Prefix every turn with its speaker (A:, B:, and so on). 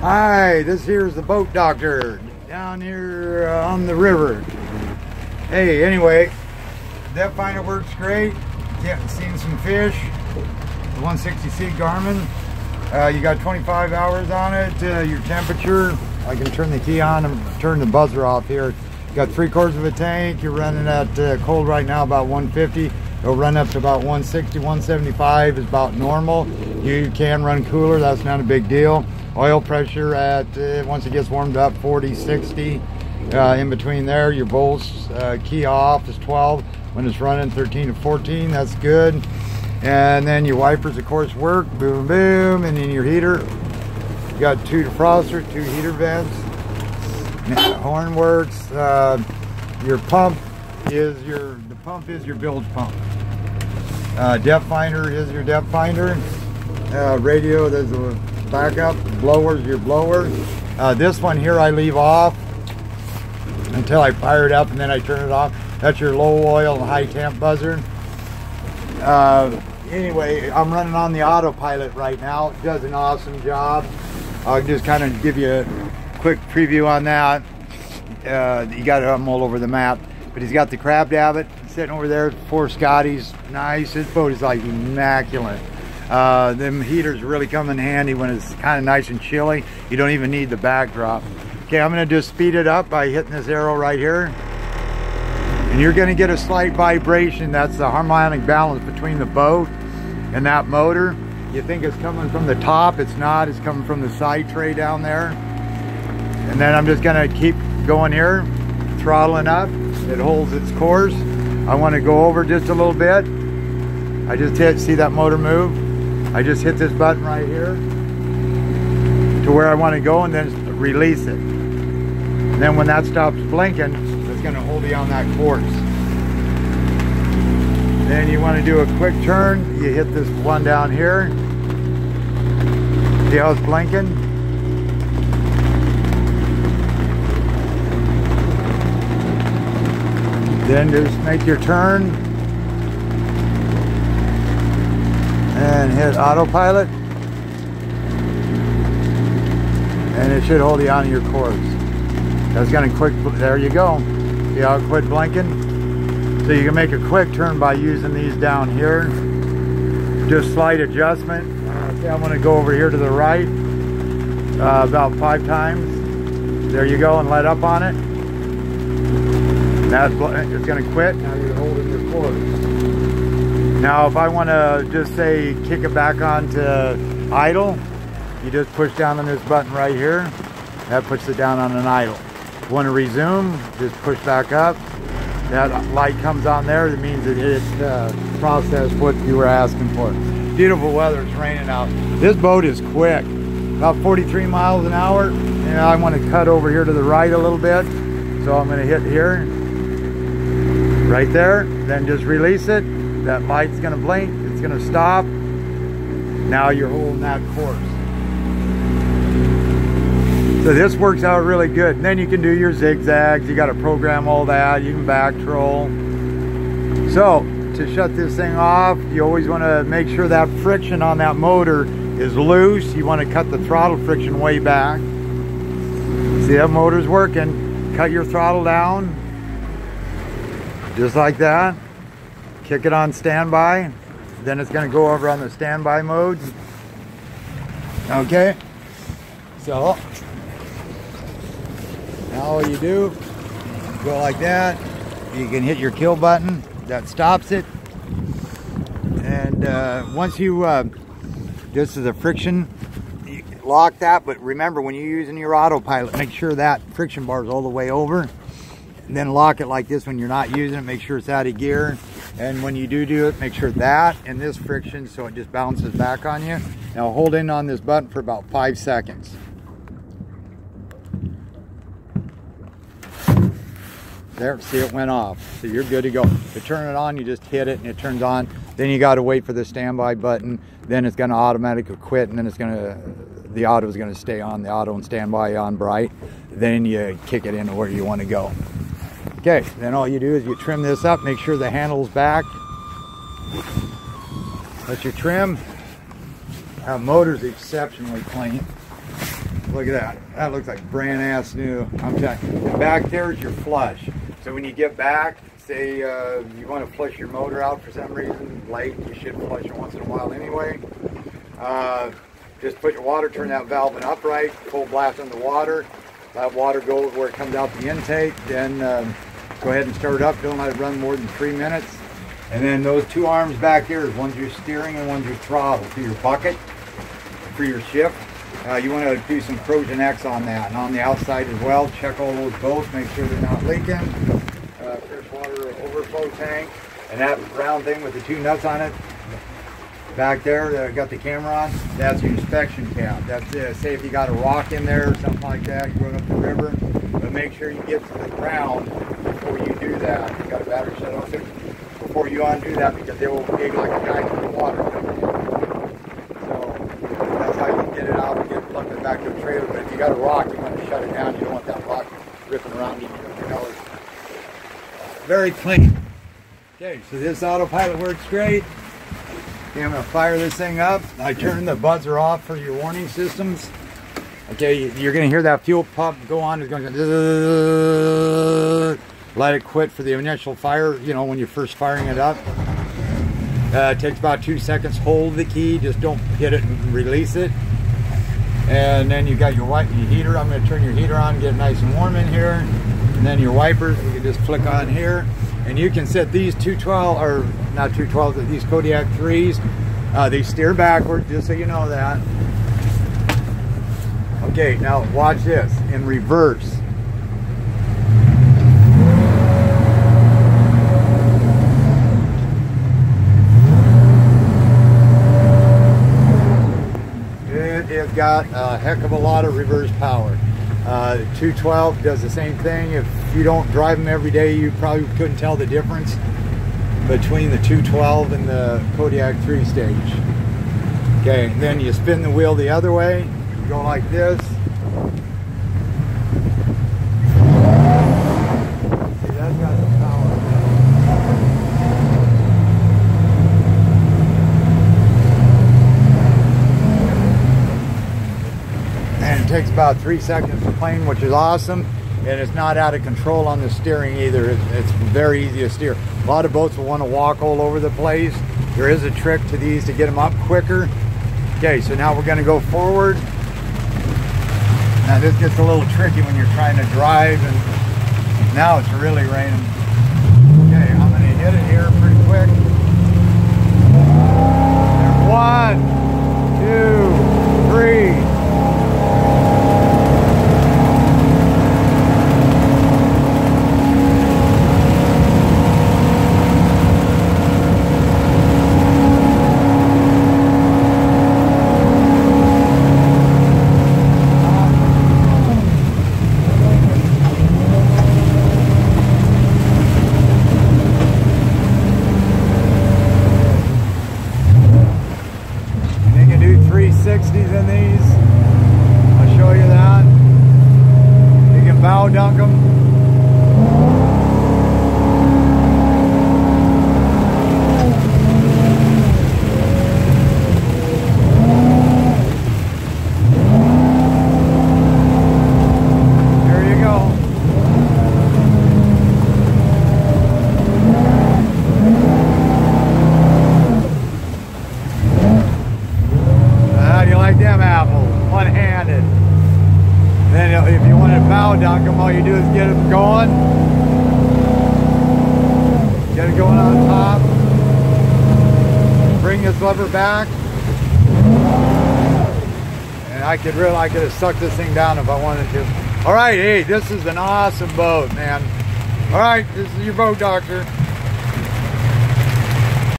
A: Hi, this here's the boat doctor down here on the river. Hey, anyway, depth finder works great. Getting seen some fish. The 160C Garmin. You got 25 hours on it. Your temperature. I can turn the key on and turn the buzzer off here. You got 3/4 of a tank. You're running at cold right now about 150. It'll run up to about 160, 175 is about normal. You can run cooler. That's not a big deal. Oil pressure at, once it gets warmed up, 40, 60. In between there, your volts key off is 12. When it's running 13 to 14, that's good. And then your wipers, of course, work. Boom, boom. And then your heater. You got 2 defrosters, 2 heater vents. Horn works. Your pump is your bilge pump. Depth finder is your depth finder. Radio, there's a backup. Blowers, your blowers. This one here I leave off until I fire it up and then I turn it off. That's your low oil and high temp buzzer. Anyway, I'm running on the Autopilot right now. It does an awesome job. I'll just kind of give you a quick preview on that. You got it all over the map. But he's got the crab davit sitting over there, 4 Scotties. Nice. This boat is like immaculate. Them heaters really come in handy when it's kind of nice and chilly. You don't even need the backdrop. Okay, I'm going to just speed it up by hitting this arrow right here. And you're going to get a slight vibration. That's the harmonic balance between the boat and that motor. You think it's coming from the top. It's not. It's coming from the side tray down there. And then I'm just going to keep going here, throttling up. It holds its course. I want to go over just a little bit. I just hit, see that motor move? I just hit this button right here to where I want to go and then release it. And then when that stops blinking, it's going to hold you on that course. Then you want to do a quick turn. You hit this one down here. See how it's blinking? Then just make your turn and hit Autopilot, and it should hold you on your course. That's gonna quick, there you go. See how it quit blinking? So you can make a quick turn by using these down here. Just slight adjustment. See, I'm gonna go over here to the right about 5 times. There you go, and let up on it. That's, it's going to quit. Now you're holding your course. Now if I want to just say kick it back onto idle, you just push down on this button right here. That puts it down on an idle. If you want to resume, just push back up. That light comes on there. That means that it processed what you were asking for. Beautiful weather. It's raining out. This boat is quick. About 43 miles an hour. And I want to cut over here to the right a little bit. So I'm going to hit here. Right there, then just release it. That light's gonna blink, it's gonna stop. Now you're holding that course. So this works out really good. And then you can do your zigzags, you gotta program all that, you can back troll. So, to shut this thing off, you always wanna make sure that friction on that motor is loose. You wanna cut the throttle friction way back. See, that motor's working. Cut your throttle down. Just like that. Kick it on standby. Then it's going to go over on the standby mode. Okay. So now all you do, go like that. You can hit your kill button. That stops it. And once you, this is a friction, you lock that. But remember, when you're using your Autopilot, make sure that friction bar is all the way over. And then lock it like this when you're not using it. Make sure it's out of gear. And when you do it, make sure that and this friction, so it just bounces back on you. Now hold in on this button for about 5 seconds. There, see, it went off. So you're good to go. To turn it on, you just hit it and it turns on. Then you got to wait for the standby button. Then it's going to automatically quit, and then it's going to, the auto is going to stay on. The auto and standby on bright. Then you kick it into where you want to go. Okay, then all you do is you trim this up, make sure the handle's back. Let you trim. Motor's exceptionally clean. Look at that. That looks like brand ass new. I'm telling you. And back there is your flush. So when you get back, say you want to flush your motor out for some reason, late, you should flush it once in a while anyway. Just put your water, turn that valve in upright, full blast on the water. Let water go where it comes out the intake. Then go ahead and start it up. Don't let it run more than 3 minutes. And then those two arms back here, one's your steering and one's your throttle for your bucket, for your shift. You want to do some Trojan X on that. And on the outside as well, check all those bolts, make sure they're not leaking. Freshwater overflow tank. And that round thing with the two nuts on it, back there that I got the camera on, that's your inspection cap. That's it. Say if you got a rock in there or something like that, you're going up the river, but make sure you get to the ground before you do that. You got a battery shut off before you undo that, because they will dig like a guy in the water. So that's how you get it out and get plugged back to the trailer. But if you got a rock, you want to shut it down. You don't want that rock ripping around you. Very clean. Okay, so this autopilot works great. Okay, I'm going to fire this thing up. I turn the buzzer off for your warning systems. Okay, you're going to hear that fuel pump go on. It's going to let it quit for the initial fire, you know, when you're first firing it up. It takes about 2 seconds. Hold the key, just don't hit it and release it. And then you got your heater. I'm going to turn your heater on, get it nice and warm in here. And then your wipers, you can just flick on here. And you can set these 212, or not 212, these Kodiak 3s. They steer backwards, just so you know that. Okay, now watch this in reverse. It has got a heck of a lot of reverse power. 212 does the same thing. If you don't drive them every day, you probably couldn't tell the difference between the 212 and the Kodiak 3 stage. Okay, and then you spin the wheel the other way, you go like this. See, that's got some power. And it takes about 3 seconds to plane, which is awesome. And it's not out of control on the steering either. It's very easy to steer. A lot of boats will want to walk all over the place. There is a trick to these to get them up quicker. Okay, so now we're going to go forward. Now this gets a little tricky when you're trying to drive, and now it's really raining. Okay, I'm going to hit it here pretty quick. 1, 2, 3. In these, I'll show you that. You can bow dunk them. There you go. Like them apples, one-handed. Then if you want to bow dunk them, all you do is get them going. Get it going on top. Bring this lever back. And I could have sucked this thing down if I wanted to. All right, hey, this is an awesome boat, man. All right, this is your boat doctor.